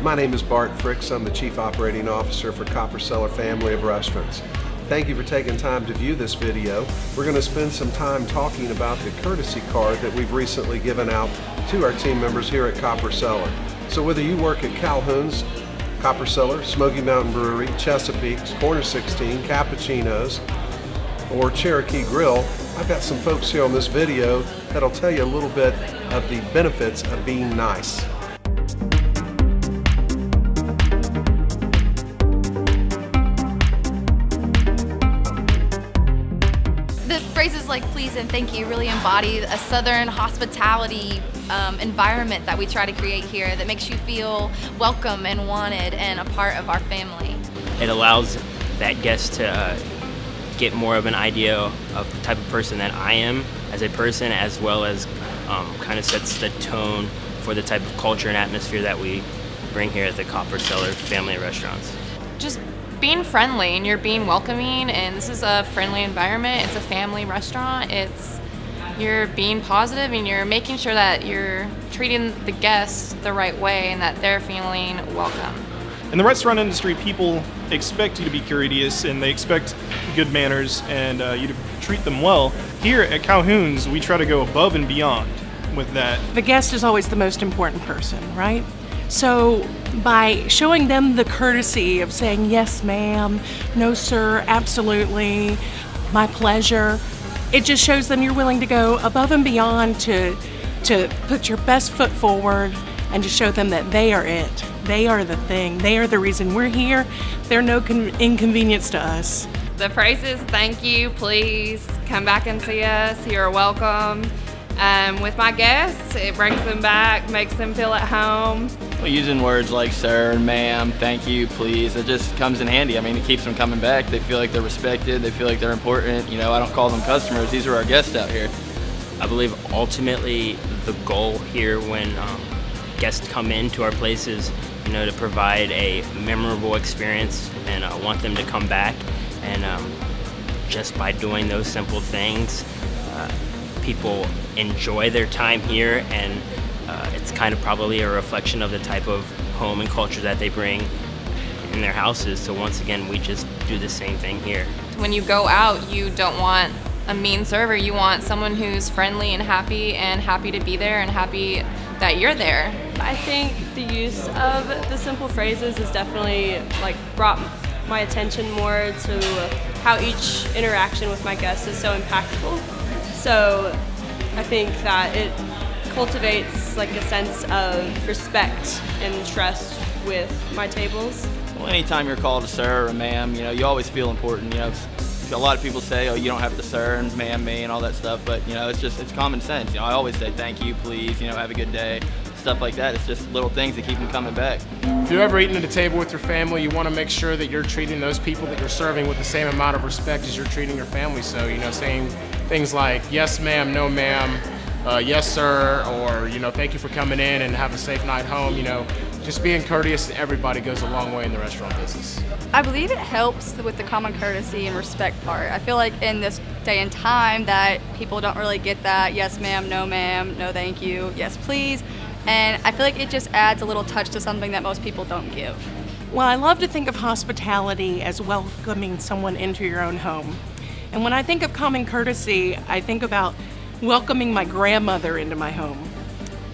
My name is Bart Fricks. I'm the Chief Operating Officer for Cellar family of restaurants. Thank you for taking time to view this video. We're going to spend some time talking about the courtesy card that we've recently given out to our team members here at Cellar. So whether you work at Calhoun's, Cellar, Smoky Mountain Brewery, Chesapeake's, Corner 16, Cappuccino's, or Cherokee Grill, I've got some folks here on this video that'll tell you a little bit of the benefits of being nice. The phrases like please and thank you really embody a Southern hospitality environment that we try to create here that makes you feel welcome and wanted and a part of our family. It allows that guest to get more of an idea of the type of person that I am as a person, as well as kind of sets the tone for the type of culture and atmosphere that we bring here at the Cellar family of restaurants. Just being friendly, and you're being welcoming, and this is a friendly environment. It's a family restaurant. You're being positive, and you're making sure that you're treating the guests the right way and that they're feeling welcome. In the restaurant industry, people expect you to be courteous and they expect good manners and you to treat them well. Here at Calhoun's, we try to go above and beyond with that. The guest is always the most important person, right? So by showing them the courtesy of saying, yes, ma'am, no, sir, absolutely, my pleasure, it just shows them you're willing to go above and beyond to put your best foot forward and to show them that they are it. They are the thing. They are the reason we're here. They're no inconvenience to us. The phrases, thank you, please, come back and see us, you're welcome. With my guests, it brings them back, makes them feel at home. Well, using words like sir and ma'am, thank you, please, it just comes in handy. I mean, it keeps them coming back. They feel like they're respected. They feel like they're important. You know, I don't call them customers. These are our guests out here. I believe ultimately the goal here when guests come into our places, to provide a memorable experience, and I want them to come back. And just by doing those simple things, people enjoy their time here, and it's kind of probably a reflection of the type of home and culture that they bring in their houses. So once again, we just do the same thing here. When you go out, you don't want a mean server. You want someone who's friendly and happy to be there and happy that you're there. I think the use of the simple phrases has definitely brought my attention more to how each interaction with my guests is so impactful. So I think that it cultivates a sense of respect and trust with my tables. Well, anytime you're called a sir or a ma'am, you always feel important. A lot of people say, oh, you don't have to sir and ma'am me and all that stuff, but it's common sense. I always say thank you, please, have a good day, stuff like that. It's just little things that keep them coming back. If you're ever eating at a table with your family, you want to make sure that you're treating those people that you're serving with the same amount of respect as you're treating your family. So, saying things like yes, ma'am, no, ma'am, yes, sir, or, thank you for coming in and have a safe night home. Just being courteous to everybody goes a long way in the restaurant business. I believe it helps with the common courtesy and respect part. I feel like in this day and time that people don't really get that yes ma'am, no thank you, yes please. And I feel like it just adds a little touch to something that most people don't give. Well, I love to think of hospitality as welcoming someone into your own home. And when I think of common courtesy, I think about welcoming my grandmother into my home.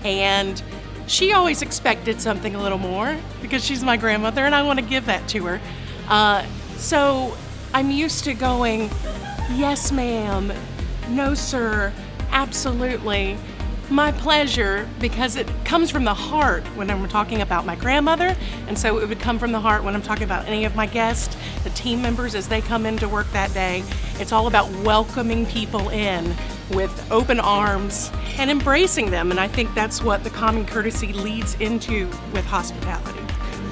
And she always expected something a little more because she's my grandmother and I want to give that to her. So I'm used to going, yes, ma'am, no, sir, absolutely, my pleasure, because it comes from the heart when I'm talking about my grandmother, and so it would come from the heart when I'm talking about any of my guests, the team members as they come into work that day. It's all about welcoming people in with open arms and embracing them, and I think that's what the common courtesy leads into with hospitality.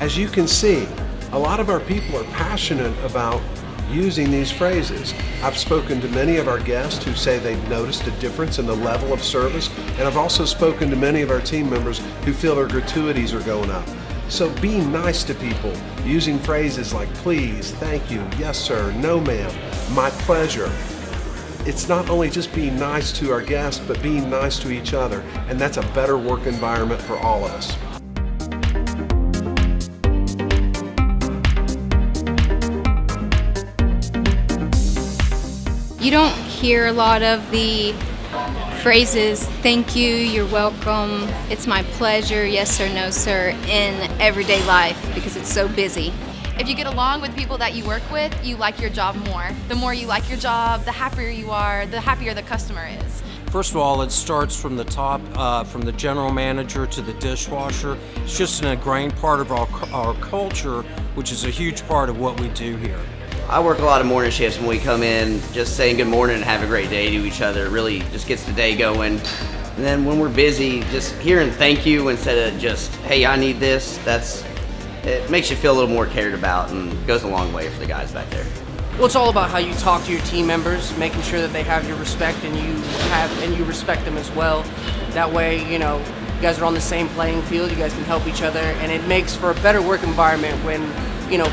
As you can see, a lot of our people are passionate about using these phrases. I've spoken to many of our guests who say they've noticed a difference in the level of service, and I've also spoken to many of our team members who feel their gratuities are going up. So being nice to people, using phrases like please, thank you, yes sir, no ma'am, my pleasure. It's not only just being nice to our guests, but being nice to each other, and that's a better work environment for all of us. You don't hear a lot of the phrases, thank you, you're welcome, it's my pleasure, yes sir, no sir, in everyday life because it's so busy. If you get along with people that you work with, you like your job more. The more you like your job, the happier you are, the happier the customer is. First of all, it starts from the top, from the general manager to the dishwasher. It's just an ingrained part of our culture, which is a huge part of what we do here. I work a lot of morning shifts. When we come in, just saying good morning and have a great day to each other really just gets the day going. And then when we're busy, just hearing thank you instead of just, hey, I need this, it makes you feel a little more cared about and goes a long way for the guys back there. Well, it's all about how you talk to your team members, making sure that they have your respect and you respect them as well. That way, you guys are on the same playing field, you guys can help each other, and it makes for a better work environment when,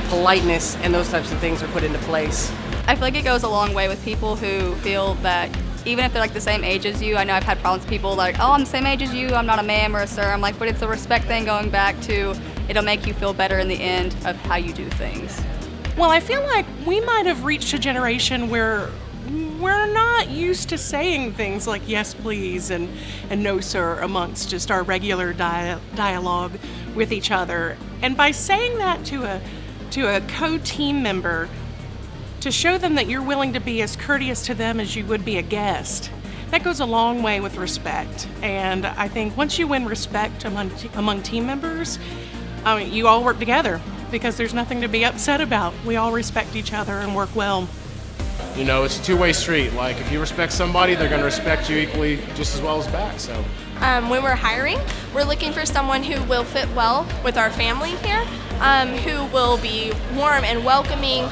politeness and those types of things are put into place. I feel like it goes a long way with people who feel that even if they're like the same age as you, I know I've had problems with people like, oh, I'm the same age as you, I'm not a ma'am or a sir. I'm like, but it's a respect thing going back to, it'll make you feel better in the end of how you do things. Well, I feel like we might have reached a generation where we're not used to saying things like yes please and no sir amongst just our regular dialogue with each other. And by saying that to a co-team member, to show them that you're willing to be as courteous to them as you would be a guest, that goes a long way with respect. And I think once you win respect among team members, you all work together because there's nothing to be upset about. We all respect each other and work well. It's a two-way street. Like, if you respect somebody, they're going to respect you equally just as well as back. So when we're hiring, we're looking for someone who will fit well with our family here, who will be warm and welcoming,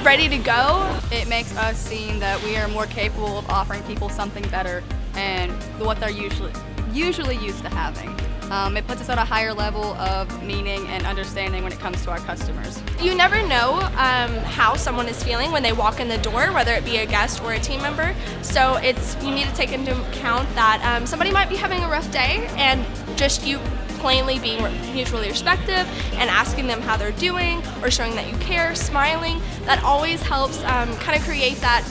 ready to go. It makes us seem that we are more capable of offering people something better and what they're usually used to having. It puts us at a higher level of meaning and understanding when it comes to our customers. You never know how someone is feeling when they walk in the door, whether it be a guest or a team member. So you need to take into account that somebody might be having a rough day, and just you plainly being mutually respectful and asking them how they're doing or showing that you care, smiling, that always helps kind of create that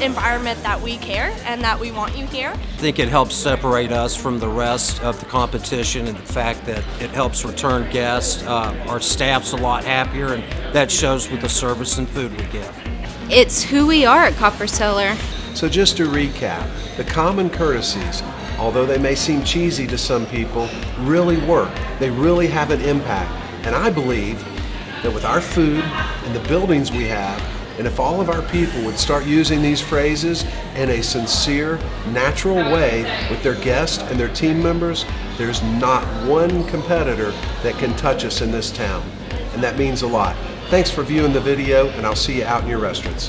environment that we care and that we want you here. I think it helps separate us from the rest of the competition, and the fact that it helps return guests. Our staff's a lot happier, and that shows with the service and food we give. It's who we are at Copper Cellar. So just to recap, the common courtesies, although they may seem cheesy to some people, really work. They really have an impact. And I believe that with our food and the buildings we have, and if all of our people would start using these phrases in a sincere, natural way with their guests and their team members, there's not one competitor that can touch us in this town. And that means a lot. Thanks for viewing the video, and I'll see you out in your restaurants.